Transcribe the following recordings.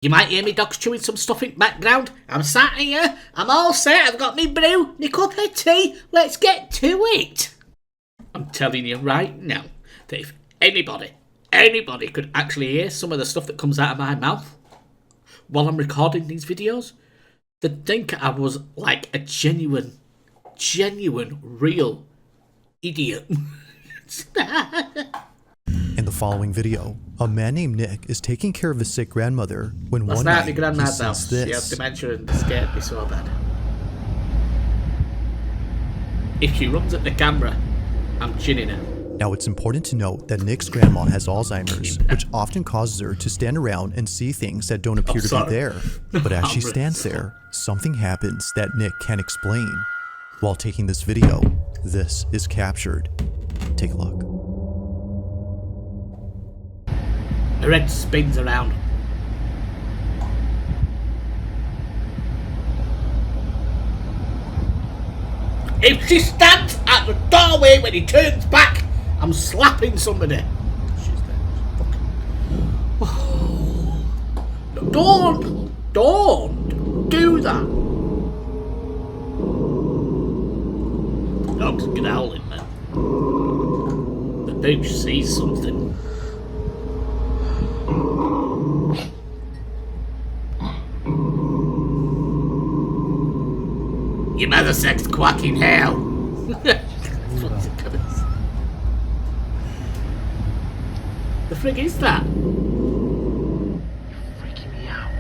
You might hear me dogs chewing some stuff in the background. I'm sat here, I'm all set, I've got me brew, me cup of tea, let's get to it. I'm telling you right now that if anybody could actually hear some of the stuff that comes out of my mouth while I'm recording these videos, they'd think I was like a genuine, real idiot. In the following video, a man named Nick is taking care of his sick grandmother when Last one night, night my he grandma's sees house. She had this. dementia and scared me so bad. If she runs at the camera, I'm chinning her. Now it's important to note that Nick's grandma has Alzheimer's, which often causes her to stand around and see things that don't appear to be there. But as she stands there, something happens that Nick can't explain. While taking this video, this is captured. Take a look. Her head spins around. If she stands at the doorway when he turns back, I'm slapping somebody. She's there. Fucking... Don't do that. Dog's growling, man. The pooch sees something. Your mother sex quacking hell. The frig is that? You're freaking me out.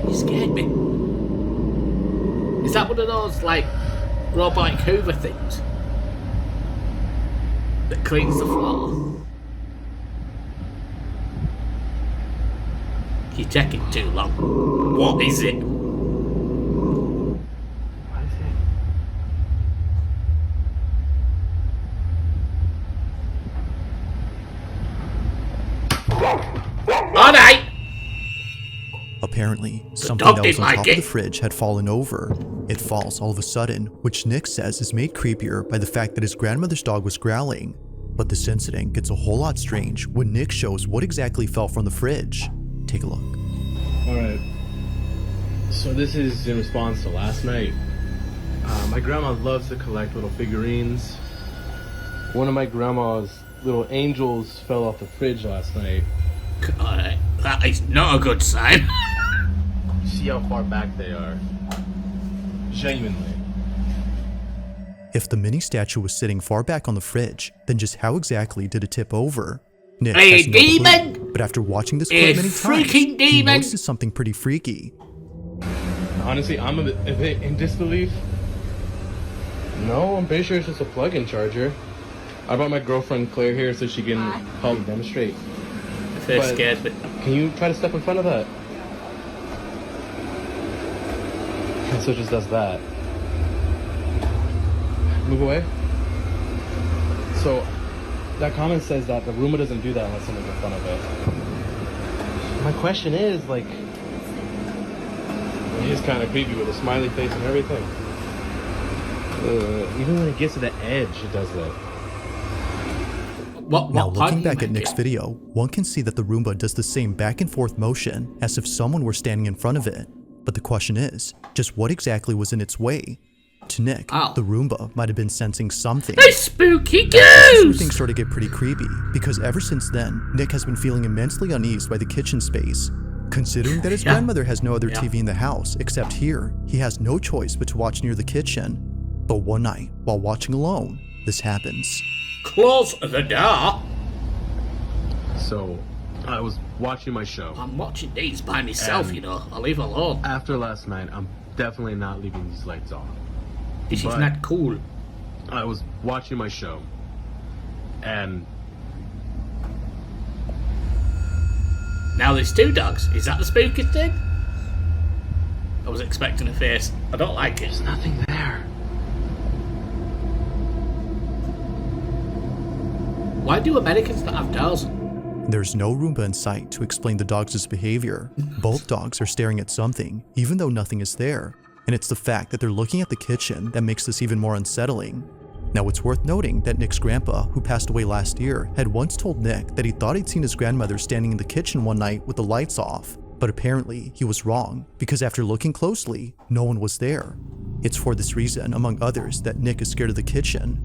You scared me. Is that one of those like robotic Hoover things that cleans the floor? You're taking too long. What is it? What is it? Alright! Apparently, something dog that was didn't on like top it. of the fridge had fallen over. It falls all of a sudden, which Nick says is made creepier by the fact that his grandmother's dog was growling. But this incident gets a whole lot strange when Nick shows what exactly fell from the fridge. Take a look. Alright. So this is in response to last night. My grandma loves to collect little figurines. One of my grandma's little angels fell off the fridge last night. Alright, that is not a good sign. See how far back they are. Genuinely. If the mini statue was sitting far back on the fridge, then just how exactly did it tip over? Nick A has no clue, demon! but after watching this A clip many times, freaking he demon! notices something pretty freaky. Honestly, I'm a bit in disbelief. No, I'm pretty sure it's just a plug-in charger. I brought my girlfriend Claire here so she can help demonstrate. They're But- scared, but Can you try to step in front of that? And so it just does that. Move away. So that comment says that the Roomba doesn't do that unless someone's in front of it. My question is, like, it is kind of creepy with a smiley face and everything. Even when it gets to the edge, it does that. what Now point looking are you back at making? Nick's video, one can see that the Roomba does the same back and forth motion as if someone were standing in front of it. But the question is, just what exactly was in its way? To Nick, Ow. the Roomba might have been sensing something. A spooky This is where ghost! things started to get pretty creepy, because ever since then, Nick has been feeling immensely uneased by the kitchen space. Considering that his Yeah. grandmother has no other Yeah. TV in the house except here, he has no choice but to watch near the kitchen. But one night, while watching alone, this happens. Close the door. So I was watching my show. I'm watching these by myself, you know. I'll leave alone. After last night, I'm definitely not leaving these lights on. This is but- not cool. I was watching my show, and Now there's two dogs. Is that the spooky thing? I was expecting a face. I don't like it. there's nothing there. Why do Americans not have doors? There's no Roomba in sight to explain the dogs' behavior. Both dogs are staring at something, even though nothing is there. And it's the fact that they're looking at the kitchen that makes this even more unsettling. Now, it's worth noting that Nick's grandpa, who passed away last year, had once told Nick that he thought he'd seen his grandmother standing in the kitchen one night with the lights off, but apparently he was wrong, because after looking closely, no one was there. It's for this reason, among others, that Nick is scared of the kitchen.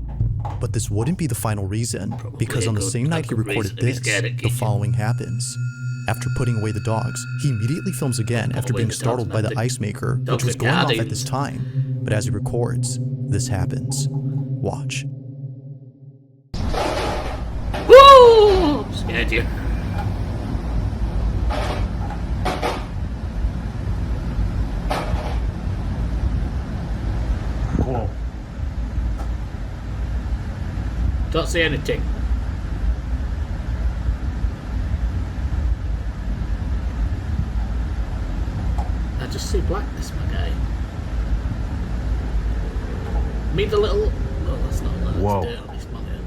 But this wouldn't be the final reason, because on the same night he recorded this, the following happens. After putting away the dogs, he immediately films again after being startled by the ice maker, which was going off at this time. But as he records, this happens. Watch. Woo! Scared you. Whoa. Don't see anything. I just see blackness, my guy. Me the little... No, that's not that. Whoa. That's dirt on his monitor.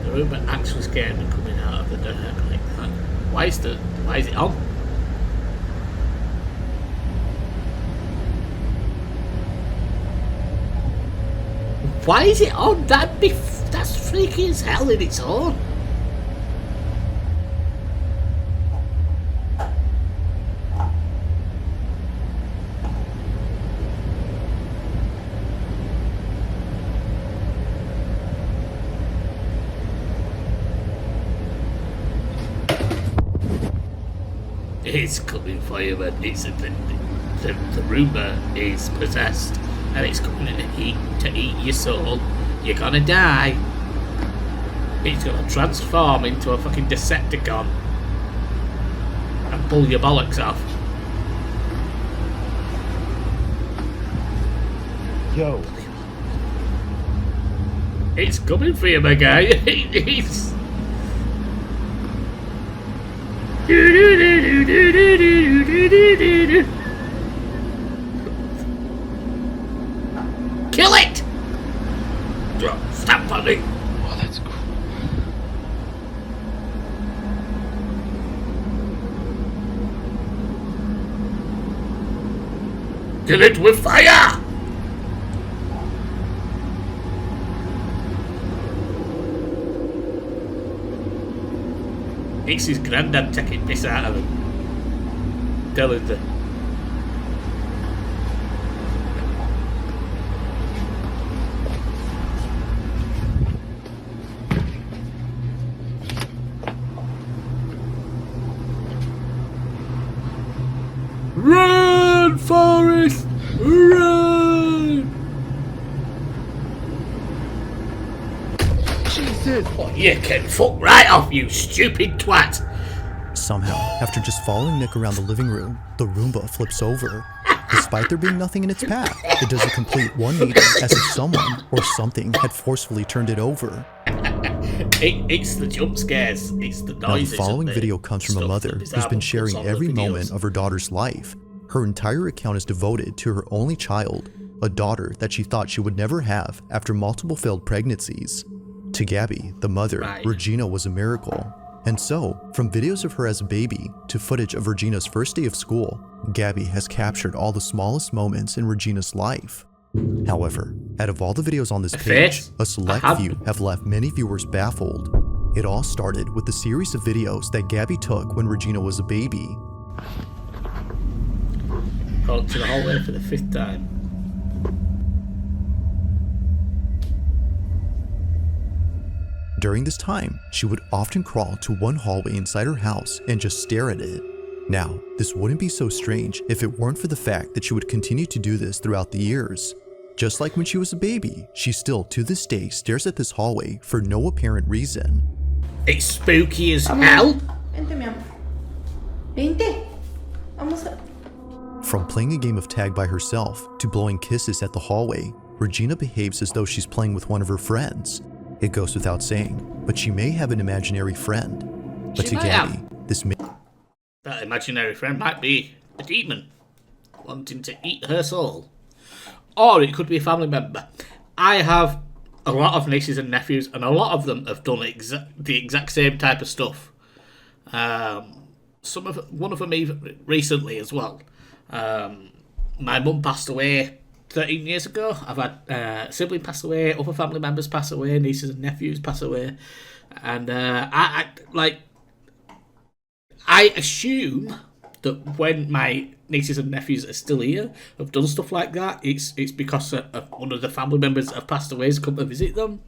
The Roomba actually scared me coming out of the dirt like that. Why is it on? Why is it on? That's freaky as hell in its own. It's coming for you, but the Roomba is possessed and it's coming to eat your soul. You're gonna die. It's gonna transform into a fucking Decepticon and pull your bollocks off. Yo. It's coming for you, my guy. It's... Kill it! Stop on me! Oh, that's cool. Kill it with fire! It's his granddad taking piss out of him. Tell him to. Run, Forrest! Run! Jesus! Oh, you can fuck right off, you stupid twat! Somehow, after just following Nick around the living room, the Roomba flips over. Despite there being nothing in its path, it does a complete 180 as if someone or something had forcefully turned it over. It's the jump scares, it's the Now, noises. the following video comes from a mother who's been sharing every moment of her daughter's life. Her entire account is devoted to her only child, a daughter that she thought she would never have after multiple failed pregnancies. To Gabby, the mother, Regina was a miracle. And so, from videos of her as a baby to footage of Regina's first day of school, Gabby has captured all the smallest moments in Regina's life. However, out of all the videos on this page, a select few have left many viewers baffled. It all started with a series of videos that Gabby took when Regina was a baby. Called to the hallway for the 5th time. During this time, she would often crawl to one hallway inside her house and just stare at it. Now, this wouldn't be so strange if it weren't for the fact that she would continue to do this throughout the years. Just like when she was a baby, she still to this day stares at this hallway for no apparent reason. It's spooky as hell. Vente, mi amor. Vente. Vamos a... From playing a game of tag by herself to blowing kisses at the hallway, Regina behaves as though she's playing with one of her friends. It goes without saying, but she may have an imaginary friend. But to Gabby, this may... That imaginary friend might be a demon wanting to eat her soul. Or it could be a family member. I have a lot of nieces and nephews, and a lot of them have done the exact same type of stuff. One of them even recently as well. My mum passed away 13 years ago. I've had a sibling pass away, other family members pass away, nieces and nephews pass away, and I assume that when my nieces and nephews are still here, have done stuff like that, it's because one of the family members that have passed away has come to visit them.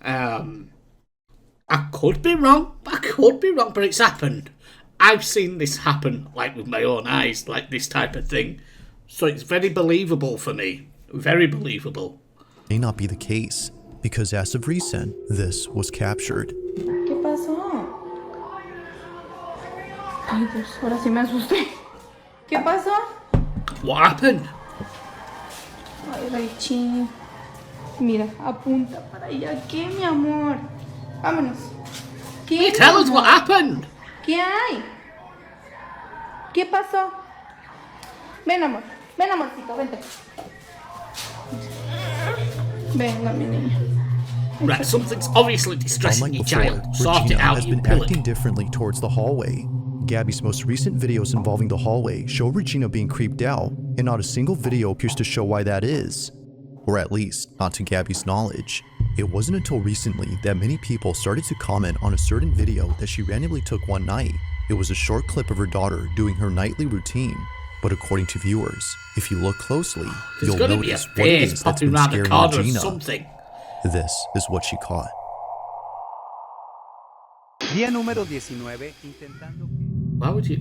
I could be wrong, but it's happened. I've seen this happen, like, with my own eyes, like this type of thing. So it's very believable for me. Very believable. May not be the case, because as of recent, this was captured. ¿Qué pasó? Ay, Dios, ahora sí me asusté. ¿Qué pasó? What happened? Ay, Raichi. Mira, apunta para allá. ¿Qué, mi amor? Vámonos. ¿Qué? Tell mi us amor? what happened. ¿Qué hay? ¿Qué pasó? Ven, amor. Ven, amorcito, vente. Venga, mi niña. Right, something's obviously distressing Unlike your before, child. Sort it Regina out, has you been pillock. acting differently towards the hallway. Gabby's most recent videos involving the hallway show Regina being creeped out, and not a single video appears to show why that is. Or at least, not to Gabby's knowledge. It wasn't until recently that many people started to comment on a certain video that she randomly took one night. It was a short clip of her daughter doing her nightly routine. But according to viewers, if you look closely, There's you'll going to be a notice what it face is that's popping been around the scaring corner or Regina. something. This is what she caught. Día número 19, intentando... Why would you?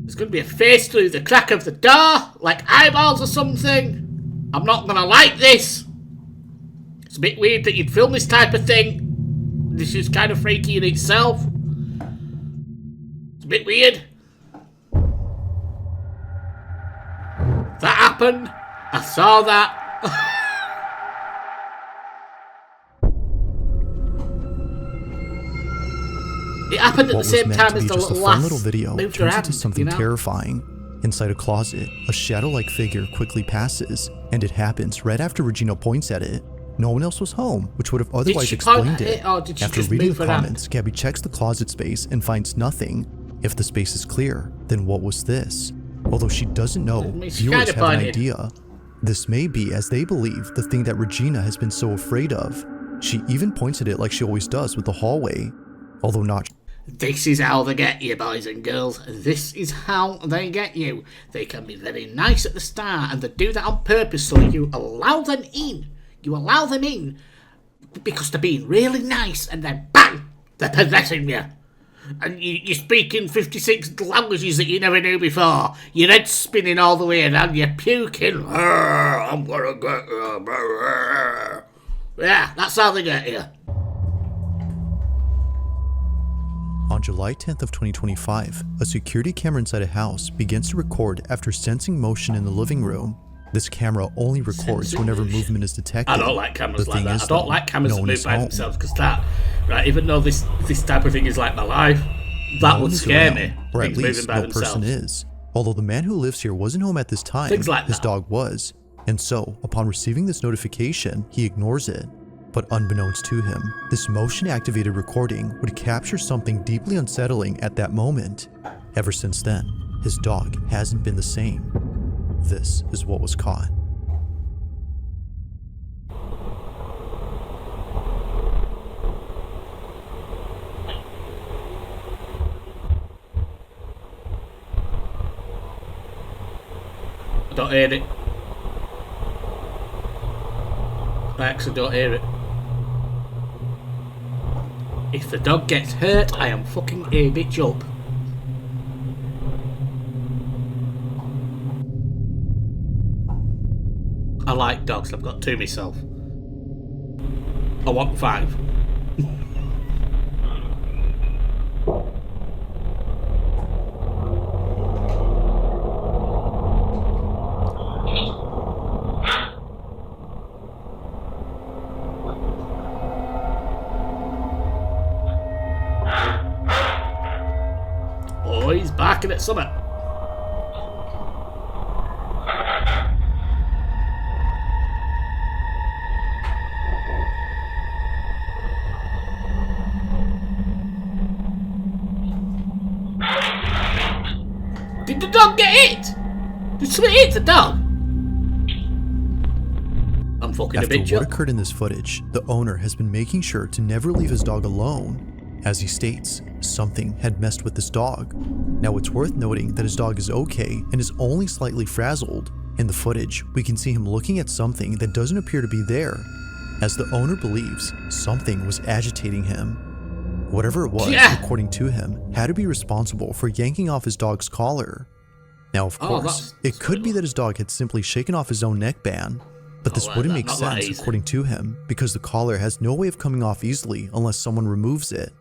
There's going to be a face through the crack of the door, like eyeballs or something. I'm not going to like this. It's a bit weird that you'd film this type of thing. This is kind of freaky in itself. It's a bit weird. That happened. I saw that. It happened at What the same was time meant to as be the just a little fun lass little video moved turns around, into something you know? terrifying. Inside a closet, a shadow-like figure quickly passes, and it happens right after Regina points at it. No one else was home, which would have otherwise she point explained at it. it, or did she After just reading move the around? comments, Gabby checks the closet space and finds nothing. If the space is clear, then what was this? Although she doesn't know, mean, she viewers kinda have an pointed. idea. This may be, as they believe, the thing that Regina has been so afraid of. She even points at it like she always does with the hallway, although not. This is how they get you, boys and girls. This is how they get you. They can be very nice at the start, and they do that on purpose, so you allow them in. You allow them in because they're being really nice, and then bang, they're possessing you. And you're speaking 56 languages that you never knew before. Your head's spinning all the way around, you're puking. I'm gonna get you. Yeah, that's how they get you. On July 10th of 2025, a security camera inside a house begins to record after sensing motion in the living room. This camera only records Sensing whenever motion. movement is detected. I don't like cameras The like thing that. is, I don't though, like cameras no that one move is by home. themselves, because that, right, even though this type of thing is like my life, that No one would is scare around, me. or at Things moving least by no themselves. person is. Although the man who lives here wasn't home at this time, Things like his that. dog was. And so, upon receiving this notification, he ignores it. But unbeknownst to him, this motion-activated recording would capture something deeply unsettling at that moment. Ever since then, his dog hasn't been the same. This is what was caught. I don't hear it. I actually don't hear it. If the dog gets hurt, I am fucking a bitch up. I like dogs, I've got two myself. I want 5. Oh, he's barking at something. Did the dog get hit? Did somebody hit the dog? I'm fucking After a bitch what up. occurred in this footage, the owner has been making sure to never leave his dog alone. As he states, something had messed with this dog. Now it's worth noting that his dog is okay and is only slightly frazzled. In the footage, we can see him looking at something that doesn't appear to be there, as the owner believes something was agitating him. Whatever it was, according to him, had to be responsible for yanking off his dog's collar. Now, of course, it could be that his dog had simply shaken off his own neckband, but this wouldn't make sense according to him because the collar has no way of coming off easily unless someone removes it.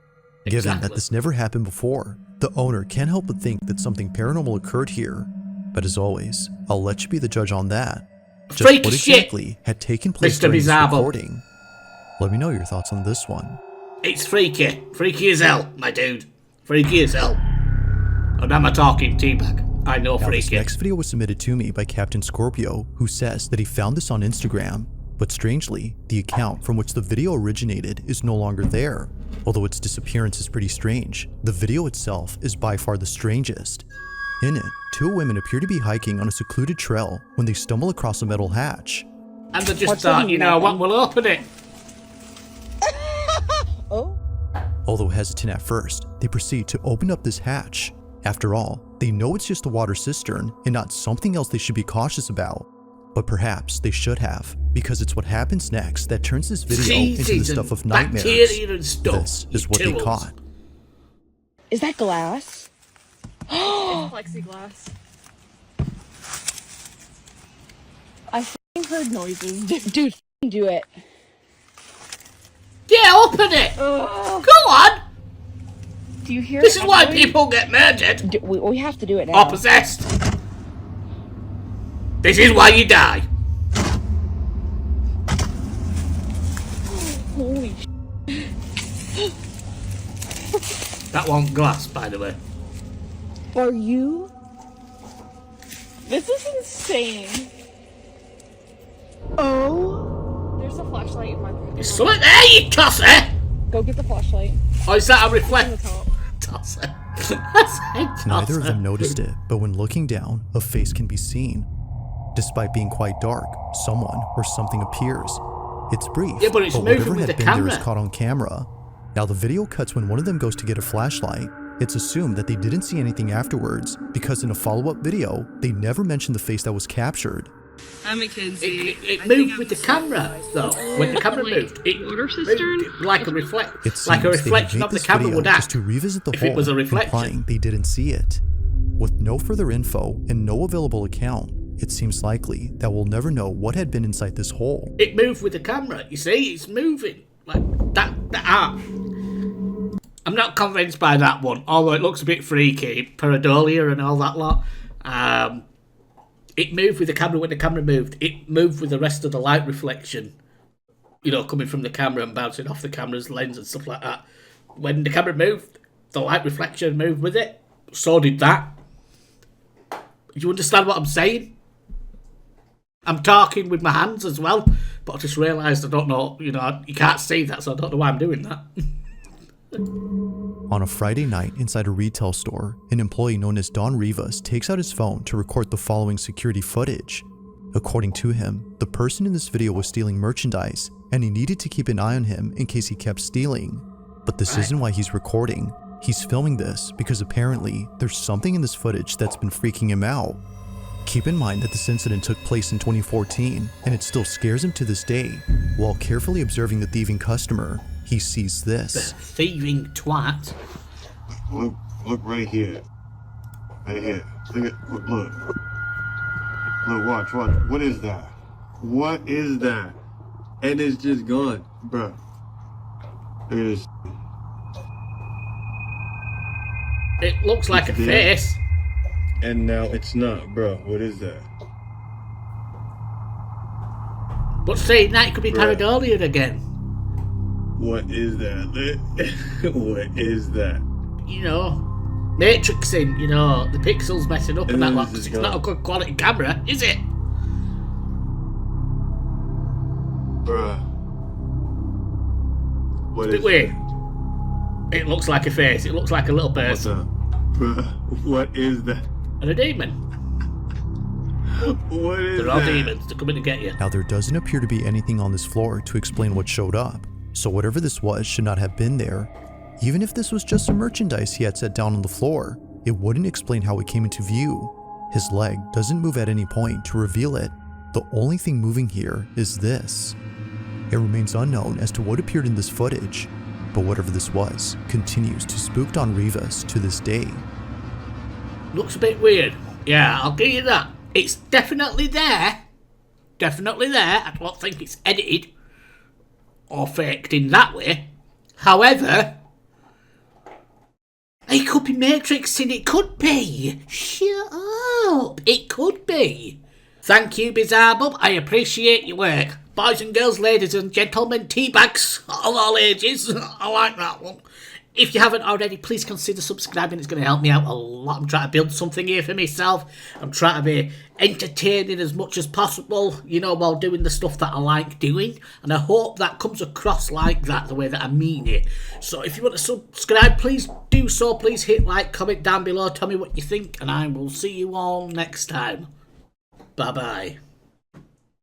Given that this never happened before, the owner can't help but think that something paranormal occurred here. But as always, I'll let you be the judge on that. Just Freaky what exactly had taken place Mr. during this Bizarro. recording? Let me know your thoughts on this one. It's freaky. Freaky as hell, my dude. Freaky as hell. And am I talking teabag? I know Now, this freaky. next video was submitted to me by Captain Scorpio, who says that he found this on Instagram. But strangely, the account from which the video originated is no longer there. Although its disappearance is pretty strange, the video itself is by far the strangest. In it, two women appear to be hiking on a secluded trail when they stumble across a metal hatch. And they just thought, you know what, we'll open it. Oh. Although hesitant at first, they proceed to open up this hatch. After all, they know it's just a water cistern and not something else they should be cautious about. But perhaps they should have, because it's what happens next that turns this video into the stuff of nightmares. And stuff, This is what they caught. Is that glass? It's plexiglass. I f***ing heard noises. Dude, do it. Yeah, open it. Ugh. Go on. Do you hear This is why noise? people get murdered We have to do it now. or possessed. This is why you die. Holy That one glass, by the way. Are you? This is insane. Oh. There's a flashlight in my room. There's something there, you tosser. Go get the flashlight. Or is that a On the reflect? top. Tosser. I said Neither of tosser. them noticed it, but when looking down, a face can be seen. Despite being quite dark, someone or something appears. It's brief, Yeah, but it's moving whatever with had the been there is camera. caught on camera. Now the video cuts when one of them goes to get a flashlight. It's assumed that they didn't see anything afterwards, because in a follow-up video, they never mentioned the face that was captured. I'm Mackenzie. It moved with the camera, though. When the camera moved, it Water moved cistern? like a reflect, It seems like a they had reflection made of the this camera video would just act. to revisit the if hole, it was a reflection. implying they didn't see it. With no further info and no available account, it seems likely that we'll never know what had been inside this hole. It moved with the camera. You see, it's moving like that. I'm not convinced by that one, although it looks a bit freaky, pareidolia and all that lot. It moved with the camera when the camera moved. It moved with the rest of the light reflection, you know, coming from the camera and bouncing off the camera's lens and stuff like that. When the camera moved, the light reflection moved with it. So did that. You understand what I'm saying? I'm talking with my hands as well, but I just realised I don't know, you know, you can't see that, so I don't know why I'm doing that. On a Friday night inside a retail store, an employee known as Don Rivas takes out his phone to record the following security footage. According to him, the person in this video was stealing merchandise, and he needed to keep an eye on him in case he kept stealing. But this isn't why he's recording. He's filming this because apparently there's something in this footage that's been freaking him out. Keep in mind that this incident took place in 2014, and it still scares him to this day. While carefully observing the thieving customer, he sees this. Thieving twat. Look right here. Right here. Look. Look, watch. What is that? What is that? And it's just gone, bro. It is. It looks like a It's there. face. And now it's not, bro. What is that? But saying that, it could be Right. pareidolia again. What is that? What is that? You know, matrixing, you know, the pixels messing up and that And lot, this 'cause is it's not a gone. good quality camera, is it? Bruh. What Bit is weird. that? It looks like a face. It looks like a little What's person. up? Bruh. What is that? and a demon. What is They're all that? demons. They're coming to get you. Now, there doesn't appear to be anything on this floor to explain what showed up, so whatever this was should not have been there. Even if this was just some merchandise he had set down on the floor, it wouldn't explain how it came into view. His leg doesn't move at any point to reveal it. The only thing moving here is this. It remains unknown as to what appeared in this footage, but whatever this was continues to spook Don Rivas to this day. Looks a bit weird. Yeah, I'll give you that. It's definitely there. Definitely there. I don't think it's edited or faked in that way. However, it could be Matrixing. It could be. Shut up. It could be. Thank you, Bizarre Bub. I appreciate your work. Boys and girls, ladies and gentlemen, teabags of all ages. I like that one. If you haven't already, please consider subscribing. It's going to help me out a lot. I'm trying to build something here for myself. I'm trying to be entertaining as much as possible, you know, while doing the stuff that I like doing. And I hope that comes across like that, the way that I mean it. So if you want to subscribe, please do so. Please hit like, comment down below, tell me what you think, and I will see you all next time. Bye-bye.